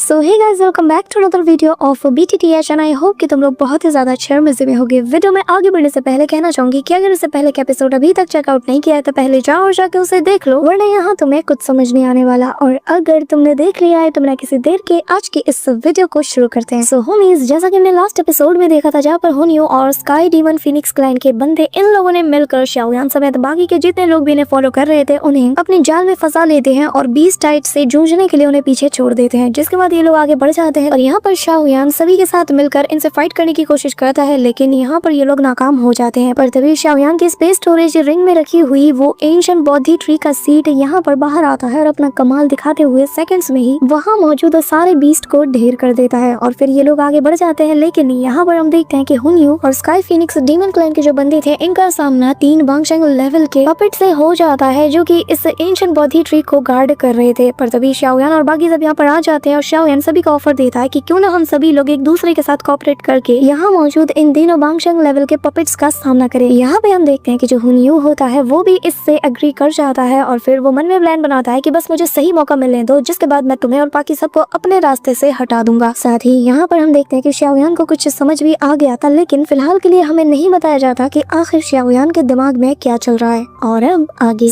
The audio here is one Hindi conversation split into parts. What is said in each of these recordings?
So hey guys, welcome back to another video of BTTH and I hope कि तुम लोग बहुत ही ज्यादा अच्छे और मजे में होगे। वीडियो में आगे बढ़ने से पहले कहना चाहूंगी कि अगर इससे पहले का एपिसोड अभी तक चेकआउट नहीं किया है तो पहले जाओ और जाके उसे देख लो, वरना यहाँ तुम्हें कुछ समझ नहीं आने वाला। और अगर तुमने देख लिया है तो बिना किसी देर के आज की इस वीडियो को शुरू करते हैं। सो होमीज, जैसा कि हमने लास्ट एपिसोड में देखा था जहाँ पर होनियो और स्काई डीमन फीनिक्स क्लैन के बंदे इन लोगों ने मिलकर शाओयान समेत बाकी के जितने लोग भी इन्हें फॉलो कर रहे थे उन्हें अपनी जाल में फंसा लेते हैं और बीस्ट टाइट से जूझने के लिए उन्हें पीछे छोड़ देते हैं। जिसके बाद ये लोग आगे बढ़ जाते हैं और यहाँ पर शाओयान सभी के साथ मिलकर इनसे फाइट करने की कोशिश करता है, लेकिन यहाँ पर ये लोग नाकाम हो जाते हैं। पर तभी शाओयान की स्पेस स्टोरेज रिंग में रखी हुई वो एंशिएंट बौद्धि ट्री का सीड यहाँ पर बाहर आता है और अपना कमाल दिखाते हुए सेकंड्स में ही वहाँ मौजूद सारे बीस्ट को ढेर कर देता है और फिर ये लोग आगे बढ़ जाते हैं। लेकिन यहाँ पर हम देखते हैं कि हुनियो और स्काई फीनिक्स डीमन क्लैन के जो बंदे थे इनका सामना 3 बांगशेंग लेवल के पपेट से हो जाता है जो कि इस एंशिएंट बौद्धि ट्री को गार्ड कर रहे थे। पर तभी शाओयान और बाकी सब यहाँ पर आ जाते हैं और शाओयान सभी का ऑफर देता है कि क्यों ना हम सभी लोग एक दूसरे के साथ कोऑपरेट करके यहाँ मौजूद इन तीनों बांगशेंग लेवल के पपेट्स का सामना करें। यहाँ पे हम देखते हैं कि जो हुनियो होता है वो भी इससे एग्री कर जाता है और फिर वो मन में प्लान बनाता है कि बस मुझे सही मौका मिलने दो, जिसके बाद मैं तुम्हें और बाकी सबको अपने रास्ते से हटा दूंगा। साथ ही यहाँ पर हम देखते हैं कि शाओयान को कुछ समझ भी आ गया था, लेकिन फिलहाल के लिए हमें नहीं बताया जाता कि आखिर शाओयान के दिमाग में क्या चल रहा है। और अब आगे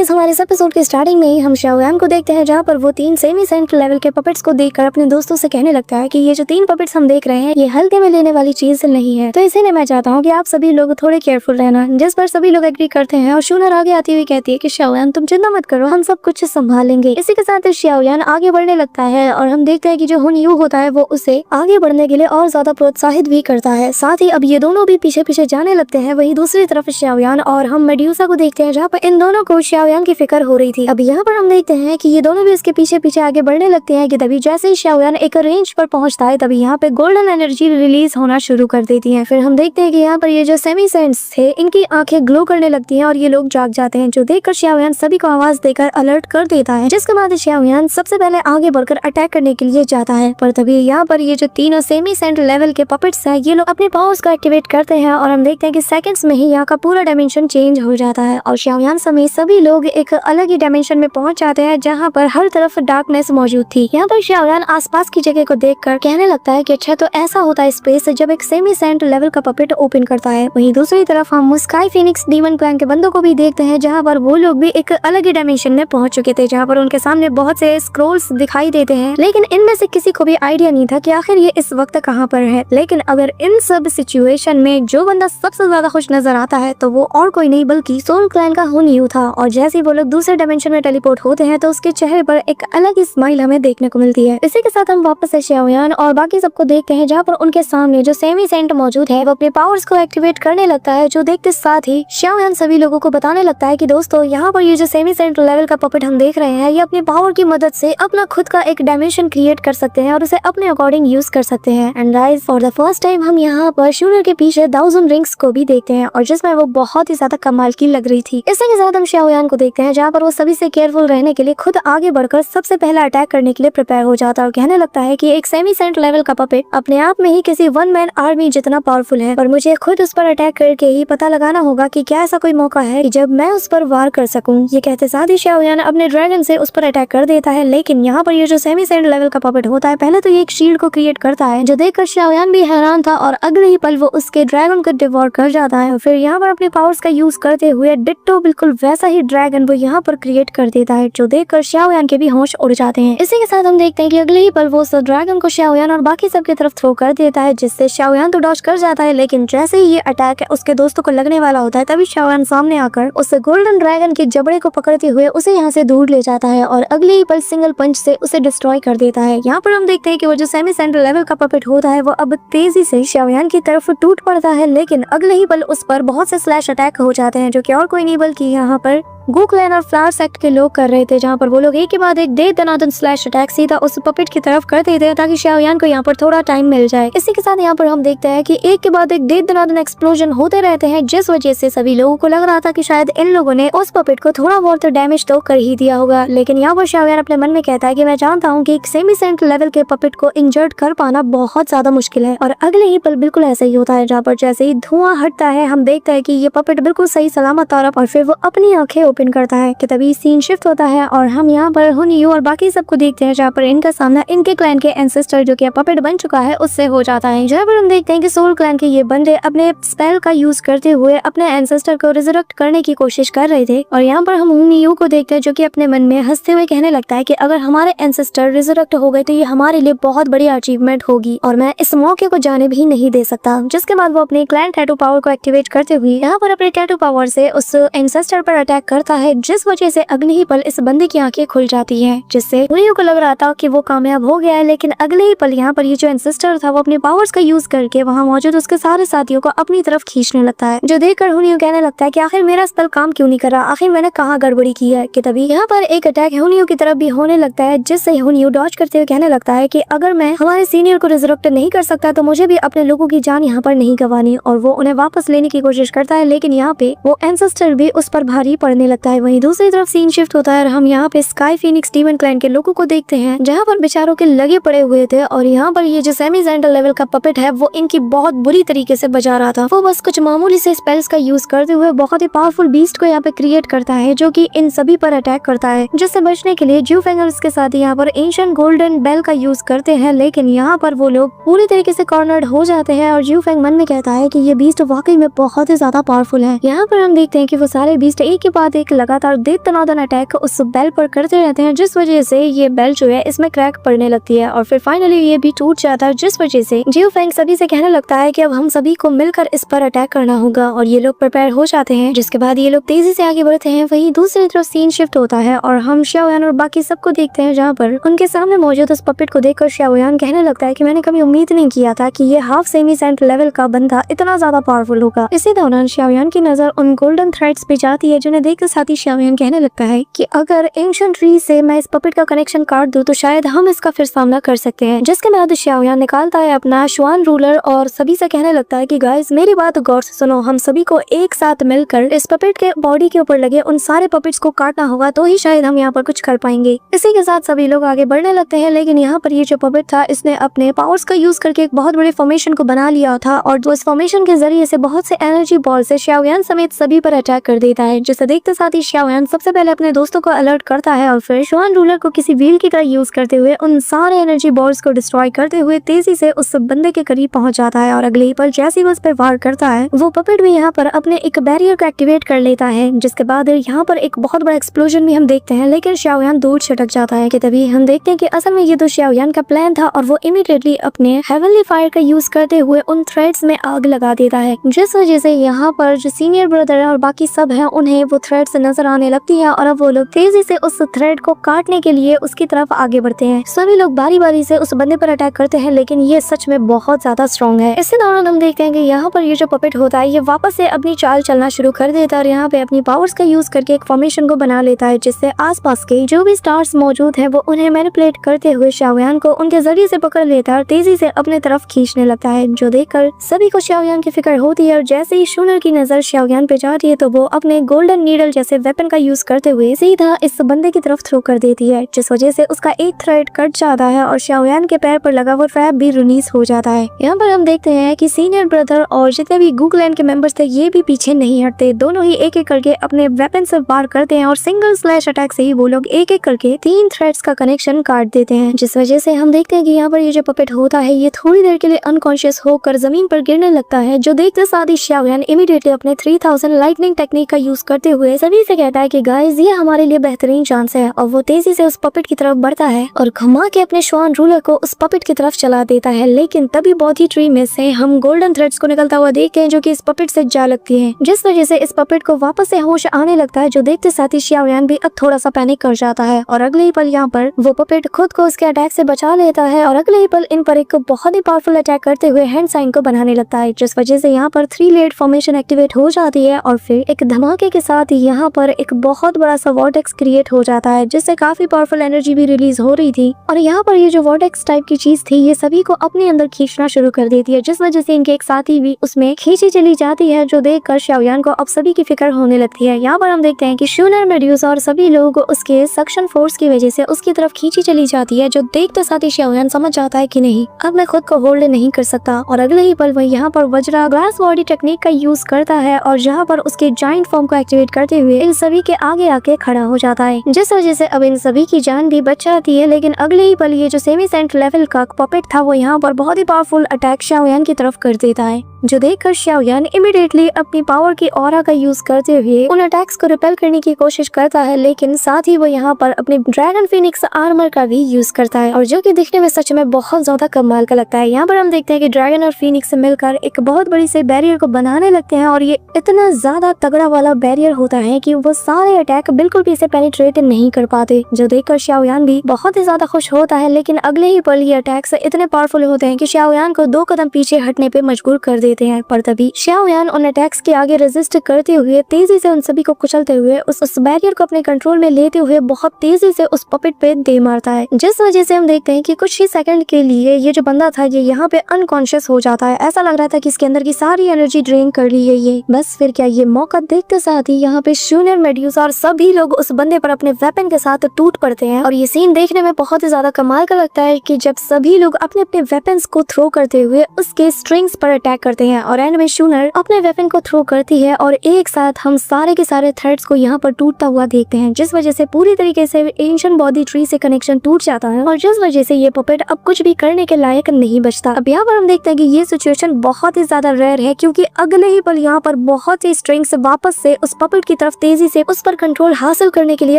हमारे इस एपिसोड के स्टार्टिंग में ही हम शाओयान को देखते हैं जहाँ पर वो 3 सेमी सेंट लेवल के पपेट्स को देखकर अपने दोस्तों से कहने लगता है कि ये जो 3 पपेट्स हम देख रहे हैं ये हल्के में लेने वाली चीज नहीं है, तो इसीलिए मैं चाहता हूँ कि आप सभी लोग थोड़े केयरफुल रहना। जिस पर सभी लोग एग्री करते हैं और शूनर आगे आती हुई कहती है कि शाओयान तुम चिंता मत करो, हम सब कुछ संभालेंगे। इसी के साथ शाओयान आगे बढ़ने लगता है और हम देखते हैं कि जो हुनियो होता है वो उसे आगे बढ़ने के लिए और ज्यादा प्रोत्साहित भी करता है। साथ ही अब ये दोनों भी पीछे पीछे जाने लगते हैं। वहीं दूसरी तरफ शाओयान और हम मेड्यूसा को देखते हैं जहाँ पर इन दोनों को शाओयान की फिक्र हो रही थी। अब यहाँ पर हम देखते हैं कि ये दोनों भी इसके पीछे पीछे आगे बढ़ने लगते हैं कि तभी जैसे ही शाओयान एक रेंज पर पहुंचता है तभी यहाँ पे गोल्डन एनर्जी रिलीज होना शुरू कर देती है। फिर हम देखते हैं कि यहाँ पर ये जो सेमी सेंट्स थे इनकी आंखें ग्लो करने लगती हैं और ये लोग जाग जाते हैं, जो देखकर शाओयान सभी को आवाज देकर अलर्ट कर देता है। जिसके बाद शाओयान सबसे पहले आगे बढ़कर अटैक करने के लिए जाता है। पर तभी यहाँ पर ये जो तीनों सेमी सेंट लेवल के पपेट्स हैं ये लोग अपने पावर्स को एक्टिवेट करते हैं और हम देखते हैं कि सेकंड्स में ही यहाँ का पूरा डायमेंशन चेंज हो जाता है और शाओयान समेत सभी लोग एक अलग ही डायमेंशन में पहुंच जाते हैं जहाँ पर हर तरफ डार्कनेस मौजूद थी। यहाँ पर शाओयान आसपास की जगह को देखकर कहने लगता है कि अच्छा तो ऐसा होता है स्पेस जब एक सेमी सेंट लेवल का पपेट ओपन करता है। वहीं दूसरी तरफ हम स्काई फीनिक्स डीमन क्लैन के बंदों को भी देखते हैं जहाँ पर वो लोग भी एक अलग ही डायमेंशन में पहुंच चुके थे, जहाँ पर उनके सामने बहुत से स्क्रोल्स दिखाई देते हैं, लेकिन इनमें से किसी को भी आइडिया नहीं था कि आखिर ये इस वक्त कहाँ पर है। लेकिन अगर इन सब सिचुएशन में जो बंदा सबसे ज्यादा खुश नजर आता है तो वो और कोई नहीं बल्कि सोल क्लैन का हुनियो था। और जैसे ही वो लोग दूसरे डायमेंशन में टेलीपोर्ट होते हैं तो उसके चेहरे पर एक अलग ही स्माइल हमें देखने को मिलती है। इसी के साथ हम वापस से शाओयान और बाकी सबको देखते हैं जहाँ पर उनके सामने जो सेमी सेंट मौजूद है वो अपने पावर्स को एक्टिवेट करने लगता है, जो देखते साथ ही शाओयान सभी लोगों को बताने लगता है कि दोस्तों यहाँ पर ये जो सेमी सेंट लेवल का पपेट हम देख रहे हैं ये अपने पावर की मदद से अपना खुद का एक डायमेंशन क्रिएट कर सकते हैं और उसे अपने अकॉर्डिंग यूज कर सकते हैं। And guys, for the first time हम यहाँ पर शूनर के पीछे 1000 रिंग्स को भी देखते हैं और जिसमें वो बहुत ही ज्यादा कमाल की लग रही थी। इसी के साथ हम शाओयान को देखते हैं जहाँ पर वो सभी से केयरफुल रहने के लिए खुद आगे बढ़कर सबसे पहला अटैक करने के लिए प्रिपेयर हो जाता है और कहने लगता है कि एक सेमी सेंट लेवल का पपेट अपने आप में ही किसी 1 मैन आर्मी जितना पावरफुल है और मुझे खुद उस पर अटैक करके ही पता लगाना होगा कि क्या ऐसा कोई मौका है कि जब मैं उस पर वार कर सकूं। ये कहते साथ ही शाओयान अपने ड्रैगन से उस पर अटैक कर देता है, लेकिन यहाँ पर ये जो सेमी सेंट लेवल का पपेट होता है पहले तो ये एक शील्ड को क्रिएट करता है, जो देखकर शाओयान भी हैरान था और अगले ही पल वो उसके ड्रैगन को डिवोर कर जाता है। फिर यहाँ पर अपने पावर्स का यूज करते हुए डिट्टो बिल्कुल वैसा ही ड्रैगन वो यहाँ पर क्रिएट कर देता है, जो देखकर शाओयान के भी होश उड़ जाते हैं। इसी के साथ हम देखते हैं कि अगले ही पल वो उस ड्रैगन को शाओयान और बाकी सबकी तरफ थ्रो कर देता है, जिससे शाओयान तो डॉज कर जाता है, लेकिन जैसे ही ये अटैक उसके दोस्तों को लगने वाला होता है तभी शाओयान सामने आकर उस गोल्डन ड्रैगन के जबड़े को पकड़ते हुए उसे यहाँ से दूर ले जाता है और अगले ही पल सिंगल पंच से उसे डिस्ट्रॉय कर देता है। यहाँ पर हम देखते हैं कि वो जो सेमी सेंट लेवल का पपेट होता है वो अब तेजी से शाओयान की तरफ टूट पड़ता है, लेकिन अगले ही पल उस पर बहुत से स्लैश अटैक हो जाते हैं, जो कि और कोई नहीं बल्कि यहाँ पर गो क्लैन और फ्लावर सेक्ट के लोग कर रहे थे, जहाँ पर वो लोग एक के बाद एक दे दनादन स्लैश अटैक सीधा उस पपेट की तरफ कर देते हैं ताकि शाओयान को यहाँ पर थोड़ा टाइम मिल जाए। इसी के साथ यहाँ पर हम देखते हैं कि एक के बाद एक दे दनादन एक्सप्लोजन होते रहते हैं, जिस वजह से सभी लोगों को लग रहा था कि शायद इन लोगों ने उस पपेट को थोड़ा बहुत डैमेज तो कर ही दिया होगा। लेकिन यहाँ पर शाओयान अपने मन में कहता है कि मैं जानता हूँ कि एक सेमी सेंट लेवल के पपेट को इंजर्ड कर पाना बहुत ज्यादा मुश्किल है। और अगले ही पल बिल्कुल ऐसा ही होता है, जहाँ पर जैसे ही धुआं हटता है हम देखते हैं कि ये पपेट बिल्कुल सही सलामत और फिर वो अपनी आंखें ओपन करता है कि तभी सीन शिफ्ट होता है और हम यहाँ पर हुनियू और बाकी सबको देखते हैं, जहाँ पर इनका सामना इनके क्लैन के एंसेस्टर जो कि पपेट बन चुका है उससे हो जाता है। जहाँ पर हम देखते हैं कि सोल क्लैन के ये बंदे अपने स्पेल का यूज करते हुए अपने एंसेस्टर को रिजरेक्ट करने की कोशिश कर रहे थे। और यहाँ पर हम हुनियू को देखते हैं जो कि अपने मन में हंसते हुए कहने लगता है कि अगर हमारे एंसेस्टर रिजरेक्ट हो गए तो ये हमारे लिए बहुत बड़ी अचीवमेंट होगी और मैं इस मौके को जाने भी नहीं दे सकता। जिसके बाद वो अपने क्लैन टैटू पावर को एक्टिवेट करते हुए यहाँ पर अपने टैटू पावर से उस एंसेस्टर पर अटैक करता है, जिस वजह से अगले ही पल इस बंदे की आंखें खुल जाती हैं, जिससे हुनियू को लग रहा था कि वो कामयाब हो गया है। लेकिन अगले ही पल यहाँ पर ये जो एंसेस्टर था वो अपने पावर्स का यूज करके वहाँ मौजूद उसके सारे साथियों को अपनी तरफ खींचने लगता है, जो देखकर हुनियू कहने लगता है कि आखिर मेरा स्पेल काम क्यों नहीं कर रहा, आखिर मैंने कहाँ गड़बड़ी की है। कि तभी यहाँ पर एक अटैक हुनियू की तरफ भी होने लगता है, जिससे हुनियू डॉज करते हुए कहने लगता है कि अगर मैं हमारे सीनियर को रिजरेक्ट नहीं कर सकता तो मुझे भी अपने लोगों की जान यहाँ पर नहीं गंवानी। और वो उन्हें वापस लेने की कोशिश करता है, लेकिन यहाँ पे वो एंसेस्टर भी उस पर भारी पड़ने लगता है। वहीं दूसरी तरफ सीन शिफ्ट होता है और हम यहाँ पे स्काई फीनिक्स डीमन क्लैन के लोगों को देखते हैं, जहाँ पर बेचारों के लगे पड़े हुए थे। और यहाँ पर ये जो सेमी जेंटल लेवल का पपेट है वो इनकी बहुत बुरी तरीके से बजा रहा था। वो बस कुछ मामूली से स्पेल्स का यूज करते हुए बहुत ही पावरफुल बीस्ट को यहाँ पे क्रिएट करता है, जो कि इन सभी पर अटैक करता है। जिससे बचने के लिए ज्यूफेंग और इसके साथ यहाँ पर एंशिएंट गोल्डन बेल का यूज करते हैं, लेकिन यहाँ पर वो लोग पूरी तरीके से कॉर्नर्ड हो जाते हैं। और ज्यूफेंग मन में कहता है कि ये बीस्ट वाकई में बहुत ही ज्यादा पावरफुल है। यहाँ पर हम देखते हैं कि वो सारे बीस्ट एक के बाद एक लगातार दनादन अटैक उस बेल पर करते रहते हैं, जिस वजह से ये बेल जो है इसमें क्रैक पड़ने लगती है और फिर फाइनली ये भी टूट जाता है, जिस वजह से ज्यूफेंग सभी से कहने लगता है कि अब हम सभी को मिलकर इस पर अटैक करना होगा। और ये लोग प्रिपेयर हो जाते हैं, जिसके बाद ये लोग तेजी से आगे बढ़ते हैं। वहीं दूसरी तरफ सीन शिफ्ट होता है और हम शाओयान और बाकी सबको देखते हैं, जहाँ पर उनके सामने मौजूद उस पपेट को देखकर शाओयान कहने लगता है कि मैंने कभी उम्मीद नहीं किया था कि ये हाफ सेमी सेंट लेवल का बंदा इतना ज्यादा पावरफुल होगा। इसी दौरान शाओयान की नजर उन गोल्डन थ्रेड्स पे जाती है, जिन्हें देखकर साथ ही शाओयान कहने लगता है कि अगर एंशिएंट ट्री से मैं इस पपेट का कनेक्शन काट दूं तो शायद हम इसका फिर सामना कर सकते हैं। जिसके बाद शाओयान निकालता है अपना श्वान रूलर और सभी से कहने लगता है कि गाइस मेरी बात गौर से सुनो, हम सभी को एक साथ मिलकर इस पपेट के बॉडी के ऊपर लगे उन सारे पपेट्स को काटना होगा, तो ही शायद हम यहाँ पर कुछ कर पाएंगे। इसी के साथ सभी लोग आगे बढ़ने लगते हैं, लेकिन यहाँ पर ये जो पपेट था इसने अपने पावर्स का यूज करके एक बहुत बड़े फॉर्मेशन को बना लिया था और जो इस फॉर्मेशन के जरिए से बहुत से एनर्जी बॉल से शाओयान समेत सभी पर अटैक कर देता है। जिसे देखते साथ ही शाओयान सबसे पहले अपने दोस्तों को अलर्ट करता है और फिर श्वान रूलर को किसी व्हील की तरह यूज करते हुए उन सारे एनर्जी बॉल्स को डिस्ट्रॉय करते हुए तेजी से उस बंदे के करीब पहुंच जाता है। और अगले ही पल जैसे ही उस पर वार करता है वो पपेट भी यहाँ पर अपने एक बैरियर को एक्टिवेट कर लेता है, जिसके बाद यहाँ पर एक बहुत बड़ा एक्सप्लोजन भी हम देखते हैं, लेकिन शाओयान दूर छटक जाता है। कि तभी हम देखते हैं कि असल में ये तो शाओयान का प्लान था और वो इमीडिएटली अपने हेवनली फायर का यूज करते हुए उन थ्रेड्स में आग लगा देता है, जिस वजह से यहाँ पर जो सीनियर ब्रदर है और बाकी सब है उन्हें वो थ्रेड्स नजर आने लगती है और अब वो लोग तेजी से उस थ्रेड को काटने के लिए उसकी तरफ आगे बढ़ते हैं। सभी लोग बारी बारी से उस बंदे पर अटैक करते हैं, लेकिन ये सच में बहुत ज्यादा स्ट्रॉन्ग है। इसी दौरान हम देखते हैं कि यहाँ पर ये जो पपेट होता है ये वापस से अपनी चाल चलना शुरू कर देता है और यहाँ पे अपनी पावर्स का यूज करके एक फॉर्मेशन को बना लेता है, जिससे आसपास के जो भी स्टार्स मौजूद है वो उन्हें मैनिपुलेट करते हुए शाओयान को उनके जरिए से पकड़ लेता है और तेजी से अपने तरफ खींचने लगता है, जो देखकर सभी को शाओयान की फिक्र होती है। और जैसे ही शूनर की नजर शाओयान पे जाती है तो वो अपने गोल्डन नीडल जैसे वेपन का यूज करते हुए सीधा इस बंदे की तरफ थ्रो कर देती है, जिस वजह से उसका एक थ्रेड कट जाता है और शाओयान के पैर पर लगा वो ट्रैप भी रिलीज हो जाता है। यहाँ पर हम देखते हैं कि सीनियर ब्रदर और जितने भी गू क्लैन के मेंबर्स थे ये भी पीछे नहीं हटते, दोनों ही एक एक करके अपने वेपन से वार करते हैं और सिंगल स्लैश अटैक से ही वो लोग एक एक करके 3 थ्रेड्स का कनेक्शन काट देते हैं, जिस वजह से हम देखते हैं कि यहाँ पर ये जो पपेट होता है ये थोड़ी देर के लिए अनकॉन्शियस होकर जमीन पर गिरने लगता है, जो देखते साथ ही शाओयान इमीडिएटली अपने 3000 लाइटनिंग टेक्निक का यूज करते हुए सभी से कहता है कि गाइस ये हमारे लिए बेहतरीन चांस है। और वो तेजी से उस पपेट की तरफ बढ़ता है और घुमा के अपने श्वान रूलर को उस पपेट की तरफ चला देता है, लेकिन तभी बॉडी ट्री में से हम गोल्डन थ्रेड्स को निकलता हुआ देखते हैं जो कि इस पपेट से जा लगती है, जिस वजह से इस पपेट को वापस से होश आने लगता है, जो देखते साथ ही शाओयान भी अब थोड़ा सा पैनिक कर जाता है। और अगले ही पल यहाँ पर वो पपेट खुद को उसके अटैक से बचा लेता है और अगले ही पल इन पर एक बहुत ही पावरफुल अटैक करते हुए हैंड साइन को बनाने लगता है, जिस वजह से यहाँ पर 3 लेड फॉर्मेशन एक्टिवेट हो जाती है और फिर एक धमाके के साथ यहाँ पर एक बहुत बड़ा सा वॉर्टेक्स क्रिएट हो जाता है, जिससे काफी पावरफुल एनर्जी भी रिलीज हो रही थी। और यहाँ पर ये जो वॉर्टेक्स टाइप की चीज थी ये सभी को अपने अंदर खींचना शुरू कर देती है, जिस वजह से इनके एक साथी भी उसमें खींची चली जाती है, जो देखकर शाओयान को अब सभी की फिक्र होने लगती है। यहाँ पर हम देखते हैं कि शूनर, मेड्यूसा और सभी लोग उसके सक्शन फोर्स की वजह से उसकी तरफ खींची चली जाती है, जो देखते साथ ही शाओयान समझ जाता है कि नहीं अब मैं खुद को होल्ड नहीं कर सकता। और अगले ही पल वह यहाँ पर वज्रा ग्लास बॉडी टेक्निक का यूज करता है और जहाँ पर उसके जाइंट फॉर्म को एक्टिवेट करते हुए इन सभी के आगे आके खड़ा हो जाता है, जिस वजह से अब इन सभी की जान भी बच जाती है। लेकिन अगले ही पल ये जो सेमी सेंट लेवल का पपेट था वो यहाँ पर बहुत ही पावरफुल अटैक शाओयान की तरफ कर देता है, जो देखकर शाओयान इमीडिएटली अपनी पावर की ऑरा का यूज करते हुए उन अटैक्स को रिपेल करने की कोशिश करता है। लेकिन साथ ही वो यहाँ पर अपने ड्रैगन फिनिक्स आर्मर का भी यूज करता है, और जो कि दिखने में सच में बहुत ज्यादा कमाल का लगता है। यहाँ पर हम देखते हैं कि ड्रैगन और फिनिक्स मिलकर एक बहुत बड़ी से बैरियर को बनाने लगते हैं, और ये इतना ज्यादा तगड़ा वाला बैरियर होता है कि वो सारे अटैक बिल्कुल भी इसे पेनिट्रेट नहीं कर पाते, जो देखकर शाओयान भी बहुत ही ज्यादा खुश होता है। लेकिन अगले ही पल ये अटैक्स इतने पावरफुल होते हैं कि शाओयान को 2 कदम पीछे हटने पे मजबूर कर देते हैं। पर तभी शाओयान उन अटैक्स के आगे रेजिस्ट करते हुए तेजी से उन सभी को कुचलते हुए उस बैरियर को अपने कंट्रोल में लेते हुए बहुत तेजी से उस पपेट पे दे मारता है, जिस वजह से हम देखते हैं कि कुछ ही सेकंड के लिए ये जो बंदा था ये यहाँ पे अनकॉन्शियस हो जाता है। ऐसा लग रहा था कि इसके अंदर की सारी एनर्जी ड्रेन कर ली है ये। बस फिर क्या, ये मौका देखते साथ ही यहाँ पे शूनर, मेड्यूसा और सभी लोग उस बंदे पर अपने वेपन के साथ टूट पड़ते हैं। और ये सीन देखने में बहुत ही ज्यादा कमाल का लगता है कि जब सभी लोग अपने अपने वेपन्स को थ्रो करते हुए उसके स्ट्रिंग्स पर अटैक करते हैं, और एंड में शूनर अपने वेपन को थ्रो करती है और एक साथ हम सारे के सारे थ्रेड्स को यहाँ पर टूटता हुआ देखते हैं, जिस वजह से पूरी तरीके से एंशिएंट बॉडी ट्री से कनेक्शन टूट जाता है, और जिस वजह से ये पपेट अब कुछ भी करने के लायक नहीं बचता। अब यहाँ पर हम देखते हैं कि ये सिचुएशन बहुत ही ज्यादा रेयर है, क्योंकि अगले ही पल यहाँ पर बहुत सी स्ट्रिंग्स वापस से उस पपेट की तरफ तेजी से उस पर कंट्रोल हासिल करने के लिए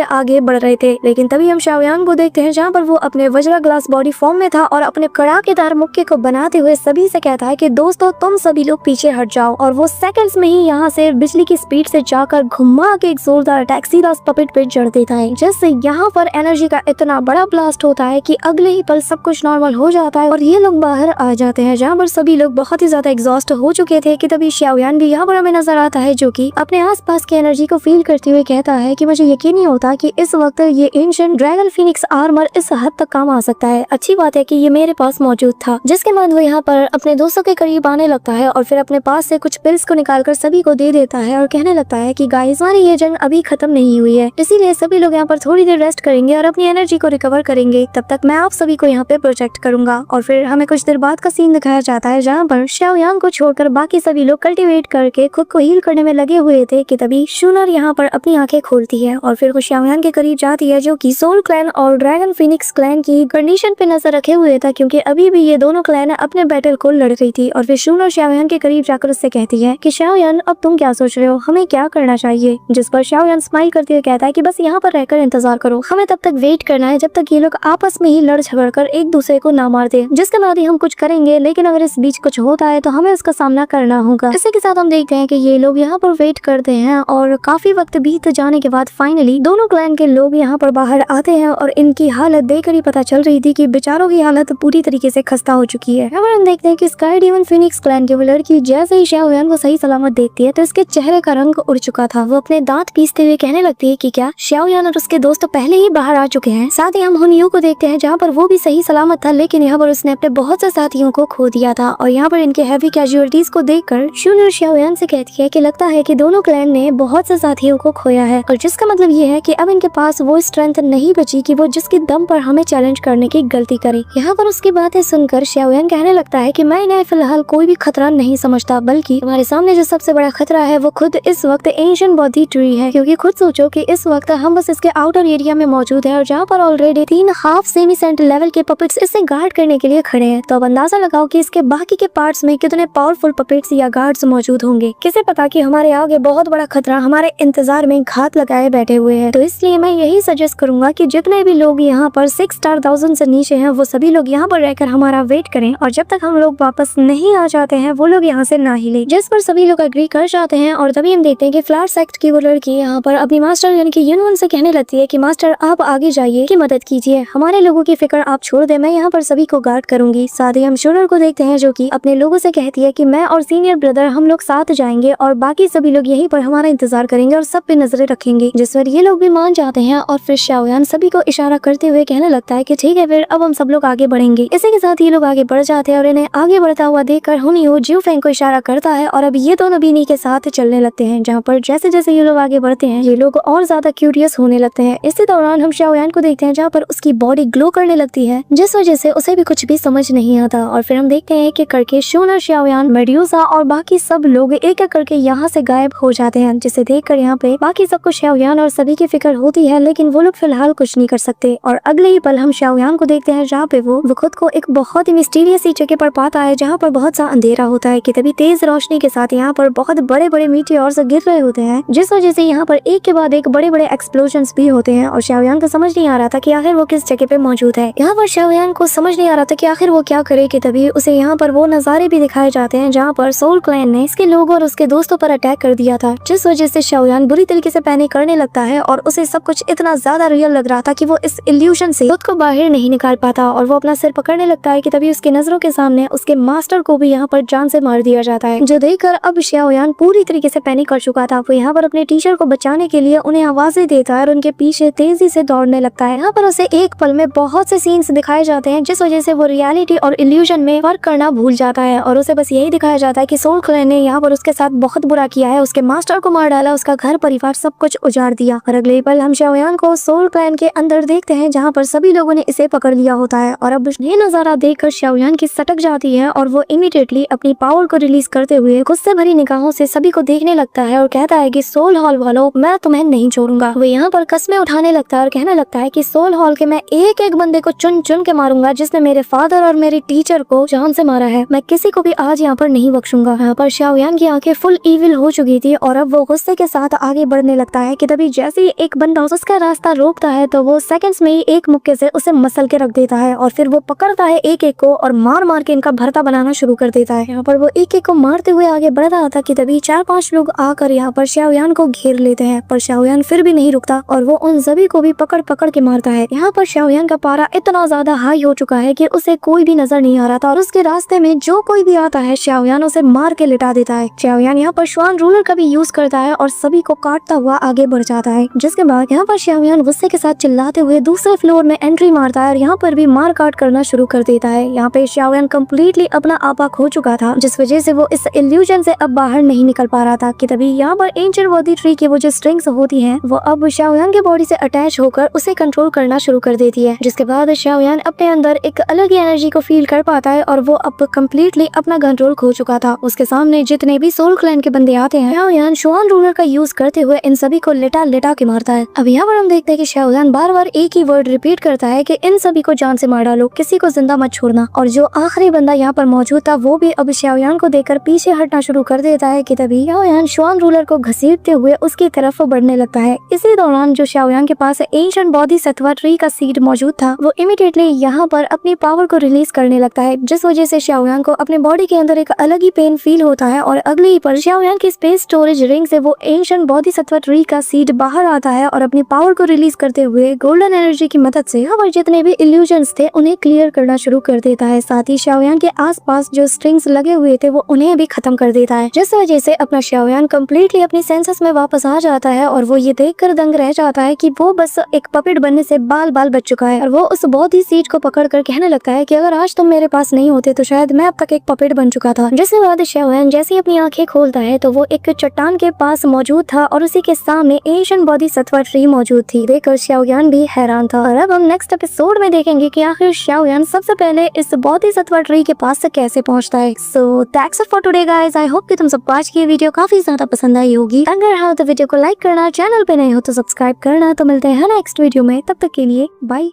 आगे बढ़ रहे थे। लेकिन तभी हम शाओयान को देखते हैं जहाँ पर वो अपने वज्रा ग्लास बॉडी फॉर्म में था और अपने कड़ाकेदार मुक्के को बनाते हुए सभी से कहता है कि दोस्तों तुम सभी लोग पीछे हट जाओ, और वो सेकंड्स में ही यहाँ से बिजली की स्पीड से जाकर घुमा के एक जोरदार अटैक सीधा उस पपेट पे जड़ देता है, जिससे यहाँ पर एनर्जी का इतना बड़ा ब्लास्ट होता है कि अगले ही पल सब कुछ नॉर्मल हो जाता है और ये लोग बाहर आ जाते हैं, जहाँ पर सभी लोग बहुत ही ज्यादा एग्जॉस्ट हो चुके थे। कि तभी शाओयान भी यहाँ पर हमें नजर आता है, जो कि अपने आसपास की एनर्जी को फील करते हुए कहता है कि मुझे यकीन नहीं होता कि इस वक्त ये एंशिएंट ड्रैगन फिनिक्स आर्मर इस हद तक काम आ सकता है। अच्छी बात है कि ये मेरे पास मौजूद था। जिसके बाद वो यहाँ पर अपने दोस्तों के करीब आने लगता है और फिर अपने पास से कुछ पिल्स को निकालकर सभी को दे देता है और कहने लगता है कि गाइस हमारी ये जंग अभी खत्म नहीं हुई है, इसीलिए सभी लोग यहाँ पर थोड़ी देर रेस्ट करेंगे और अपनी एनर्जी को रिकवर करेंगे। तब तक मैं आप सभी को यहाँ पे प्रोटेक्ट करूंगा। और फिर हमें कुछ देर बाद का सीन दिखाया जाता है, जहाँ पर शाओयान को छोड़कर बाकी सभी लोग कल्टीवेट करके खुद को हील करने में लगे हुए थे। कि तभी शूनर यहाँ पर अपनी आंखें खोलती है और फिर वो शाओयान के करीब जाती है, जो कि सोल क्लैन और ड्रैगन फिनिक्स क्लैन की कंडीशन पे नजर रखे हुए था, क्योंकि अभी भी ये दोनों क्लैन अपने बैटल को लड़ रही थी। और फिर शूनर शाओयान के करीब जाकर उससे कहती है कि शाओयान अब तुम क्या सोच रहे हो, हमें क्या करना चाहिए। जिस पर शाओयान स्माइल करते हुए कहता है कि बस यहाँ पर रहकर इंतजार करो, हमें तब तक वेट करना है जब तक ये लोग आपस में ही लड़ झगड़ कर एक दूसरे को ना मार दे, जिसके बाद ही हम कुछ करेंगे। लेकिन अगर इस बीच कुछ होता है तो हमें उसका सामना करना होगा। इसी के साथ हम देखते हैं कि ये लोग यहाँ पर वेट करते हैं और काफी वक्त बीत जाने के बाद फाइनली दोनों क्लैन के लोग यहाँ पर बाहर आते हैं और इनकी हालत देखकर ही पता चल रही थी कि बेचारों की हालत पूरी तरीके से खस्ता हो चुकी है। हम देखते हैं कि स्काई डेमन फिनिक्स क्लैन के वो लड़की जैसे ही शाओयान को सही सलामत देखती है तो इसके चेहरे का रंग उड़ चुका था। वो अपने दांत पीसते हुए कहने लगती है कि क्या शाओयान और उसके दोस्त पहले ही बाहर आ चुके हैं। साथ ही हम हुनियो को देखते हैं जहाँ पर वो भी सही सलामत था, लेकिन यहाँ पर उसने अपने बहुत से साथियों को खो दिया था। और यहाँ पर इनके हैवी कैजुअलिटीज को देखकर शूनर शाओयान से कहती है कि लगता है कि दोनों क्लैन ने बहुत से साथियों को खोया है, और जिसका मतलब ये है कि अब इनके पास वो स्ट्रेंथ नहीं बची कि वो जिसके दम पर हमें चैलेंज करने की गलती करे। यहाँ पर उसकी बातें सुनकर शाओयान कहने लगता है कि मैं इन्हें फिलहाल कोई भी खतरा नहीं समझता, बल्कि हमारे सामने जो सबसे बड़ा खतरा है वो खुद इस वक्त एंशिएंट बॉडी ट्री है। क्योंकि खुद सोचो कि इस वक्त हम बस इसके आउटर एरिया में मौजूद है और जहाँ पर already 3 half semi cent level के पपेट्स इसे गार्ड करने के लिए खड़े हैं। तो अब अंदाजा लगाओ कि इसके बाकी के पार्ट्स में कितने पावरफुल पपेट्स या गार्ड्स मौजूद होंगे। किसे पता कि हमारे आगे बहुत बड़ा खतरा हमारे इंतजार में घात लगाए बैठे हुए हैं। तो इसलिए मैं यही सजेस्ट करूंगा कि जितने भी लोग यहाँ पर 6 स्टार 1000 से नीचे हैं वो सभी लोग यहाँ पर रहकर हमारा वेट करें, और जब तक हम लोग वापस नहीं आ जाते हैं वो लोग यहाँ से ना हिले। जिस पर सभी लोग एग्री कर जाते हैं। और तभी हम देखते हैं कि फ्लावर सेक्ट की वो लड़की यहाँ पर अपनी मास्टर यानी कि यूनवन से कहने लगती है कि मास्टर आप आगे जाइए कि मदद कीजिए, हमारे लोगों की फिक्र आप छोड़ दे, मैं यहाँ पर सभी को गार्ड करूंगी। साथ ही हम शूनर को देखते हैं जो कि अपने लोगों से कहती है कि मैं और सीनियर ब्रदर हम लोग साथ जाएंगे और बाकी सभी लोग यहीं पर हमारा इंतजार करेंगे और सब पे नजरें रखेंगे। जिस पर ये लोग भी मान जाते हैं और फिर शाओयान सभी को इशारा करते हुए कहने लगता है कि ठीक है फिर अब हम सब लोग आगे बढ़ेंगे। इसी के साथ ये लोग आगे बढ़ जाते हैं और इन्हें आगे बढ़ता हुआ देखकर हुनियो जिऊ फेंग को इशारा करता है और अब ये दोनों बीनी के साथ चलने लगते हैं, जहाँ पर जैसे जैसे ये लोग आगे बढ़ते हैं ये लोग और ज्यादा क्यूरियस होने लगते हैं। इसी दौरान हम शाओयान को देखते हैं जहाँ पर उसकी बॉडी ग्लो करने लगती है, जिस वजह से उसे भी कुछ भी समझ नहीं आता। और फिर हम देखते हैं कि करके शूनर, शाओयान, मेड्यूसा और बाकी सब लोग एक एक करके यहाँ से गायब हो जाते हैं, जिसे देखकर यहाँ पे बाकी सबको शाओयान और सभी की फिक्र होती है, लेकिन वो लोग फिलहाल कुछ नहीं कर सकते। और अगले ही पल हम शाओयान को देखते हैं जहाँ पे वो खुद को एक बहुत ही मिस्टीरियस सी जगह पर पाता है, जहाँ पर बहुत सा अंधेरा होता है कि तभी तेज रोशनी के साथ यहाँ पर बहुत बड़े बड़े मीटियोर्स गिर रहे होते हैं, जिस वजह से यहाँ पर एक के बाद एक बड़े बड़े एक्सप्लोजन्स भी होते हैं। और शाओयान को समझ नहीं आ रहा था कि आखिर वो किस जगह पे मौजूद है। यहाँ पर शाओयान को समझ नहीं आ रहा था कि आखिर वो क्या करे कि तभी उसे यहाँ पर वो नजारे भी दिखाए जाते हैं जहाँ पर सोल क्लैन ने इसके लोगों और उसके दोस्तों पर अटैक कर दिया था, जिस वजह से शाओयान बुरी तरीके से पैनिक करने लगता है और उसे सब कुछ इतना ज्यादा रियल लग रहा था कि वो इस इल्यूशन से खुद को बाहर नहीं निकाल पाता और वो अपना सिर पकड़ने लगता है कि तभी उसकी नजरों के सामने उसके मास्टर को भी यहाँ पर जान से मार दिया जाता है, जो देखकर अब शाओयान पूरी तरीके से पैनिक कर चुका था। वो यहाँ पर अपने टीचर को बचाने के लिए उन्हें आवाजें देता है और उनके पीछे तेजी से दौड़ने लगता है। यहाँ पर उसे एक पल में बहुत से सीन्स दिखाए जाते हैं, जिस वजह से वो रियलिटी और इल्यूजन में फर्क करना भूल जाता है और उसे बस यही दिखाया जाता है कि सोल क्लैन ने यहाँ पर उसके साथ बहुत बुरा किया है, उसके मास्टर को मार डाला, उसका घर परिवार सब कुछ उजाड़ दिया। और अगले पल हम शाओयान को सोल क्लैन के अंदर देखते हैं जहाँ पर सभी लोगों ने इसे पकड़ लिया होता है। और अब ये नजारा देखकर शाओयान की सटक जाती है और वो इमीडिएटली अपनी पावर को रिलीज करते हुए गुस्से भरी निगाहों से सभी को देखने लगता है और कहता है कि सोल हॉल वालों, मैं तुम्हें नहीं छोड़ूंगा। वो यहाँ पर कस्में उठाने लगता है और कहने लगता है कि सोल हॉल के मैं एक एक बंदे को चुन चुन के मारूंगा जिसने मेरे फादर और मेरे टीचर को जान से मारा है। मैं किसी को भी आज यहाँ पर नहीं बख्शूंगा। यहाँ पर शाओयान की आंखें फुल इविल हो चुकी थी और अब वो गुस्से के साथ आगे बढ़ने लगता है कि तभी जैसे ही एक बंदा उसका रास्ता रोकता है तो वो सेकंड्स में ही एक मुक्के से उसे मसल के रख देता है और फिर वो पकड़ता है एक एक को और मार मार के इनका भरता बनाना शुरू कर देता है। यहाँ पर वो एक एक को मारते हुए आगे बढ़ रहा था कि तभी 4-5 लोग आकर यहाँ पर शाओयान को घेर लेते हैं, पर शाओयान फिर भी नहीं रुकता और वो उन सभी को भी पकड़ पकड़ के मारता है। यहाँ पर शाओयान का पारा इतना ज्यादा हाई हो चुका है कि उसे कोई भी नजर नहीं आ रहा था और उसके रास्ते में जो कोई भी आता है शाओयान उसे मार के लिटा देता है। शाओयान यहाँ पर श्वान रूलर का भी यूज करता है और सभी को काटता हुआ आगे बढ़ जाता है, जिसके बाद यहाँ पर शाओयान गुस्से के साथ चिल्लाते हुए दूसरे फ्लोर में एंट्री मारता है और यहाँ पर भी मार काट करना शुरू कर देता है। यहाँ पे शाओयान कम्प्लीटली अपना आपा खो चुका था, जिस वजह से वो इस इल्यूजन से अब बाहर नहीं निकल पा रहा था कि तभी यहाँ पर एंशिएंट बॉडी ट्री की वो जो स्ट्रिंग्स होती हैं वो अब शाओयान के बॉडी से अटैच होकर उसे कंट्रोल करना शुरू कर देती है, जिसके बाद शाओयान अपने अंदर एक अलग ही एनर्जी को फील कर पाता है और वो अब कम्प्लीटली अपना कंट्रोल खो चुका था। उसके सामने जितने भी सोल क्लैन के बंदे आते हैं शाओयान श्वान रूलर का यूज करते हुए इन सभी को लिटा लिटा के मारता है। अब यहाँ पर हम देखते हैं कि शाओयान बार बार एक ही वर्ड रिपीट करता है कि इन सभी को जान से मार डालो, किसी को जिंदा मत छोड़ना। और जो आखिरी बंदा यहाँ पर मौजूद था वो भी अब शाओयान को देखकर पीछे हटना शुरू कर देता है कि तभी शाओयान श्वान रूलर को घसीटते हुए उसकी तरफ बढ़ने लगता है। इसी दौरान जो शाओयान के पास एंशिएंट बोधिसत्व ट्री का सीड मौजूद था वो इमीडिएटली यहाँ पर अपनी पावर को रिलीज करने लगता है, जिस वजह से शाओयान को अपने बॉडी के अंदर एक अलग ही पेन फील होता है और अगले ही पल शाओयान की स्पेस स्टोरेज रिंग से वो एंशिएंट बोधिसत्व ट्री का सीड बाहर आता है और अपनी पावर को रिलीज करते हुए गोल्डन एनर्जी की मदद से यहाँ पर जितने भी इल्यूजन्स थे उन्हें क्लियर करना शुरू कर देता है। साथ ही शाओयान के आसपास जो स्ट्रिंग्स लगे हुए थे वो उन्हें भी खत्म कर देता है, जिस वजह से अपना शाओयान कम्प्लीटली अपनी सेंसेस में वापस आ जाता है और वो ये देखकर दंग रह जाता है कि वो बस एक पपेट बनने से बाल बाल बच चुका है। और वो उस बोधि सीड को पकड़ कर कहने लगता है कि अगर आज तुम मेरे पास नहीं होते तो शायद मैं अब तक एक पपेट बन चुका था। जिसके बाद शाओयान जैसे ही अपनी आंखें खोलता है तो वो एक चट्टान के पास मौजूद था और उसी के सामने एंशिएंट बोधिसत्व ट्री मौजूद थी। देखकर शाओयान भी हैरान था। और अब हम नेक्स्ट एपिसोड में देखेंगे कि आखिर शाओयान सबसे पहले इस बोधिसत्व ट्री के पास से कैसे पहुंचता है। So that's it for today guys. I hope कि तुम सबको आज की वीडियो काफी ज्यादा पसंद आई होगी। अगर हाँ तो वीडियो को लाइक करना, चैनल पे नए हो तो सब्सक्राइब करना। तो मिलते हैं नेक्स्ट वीडियो में, तब तक के लिए बाय।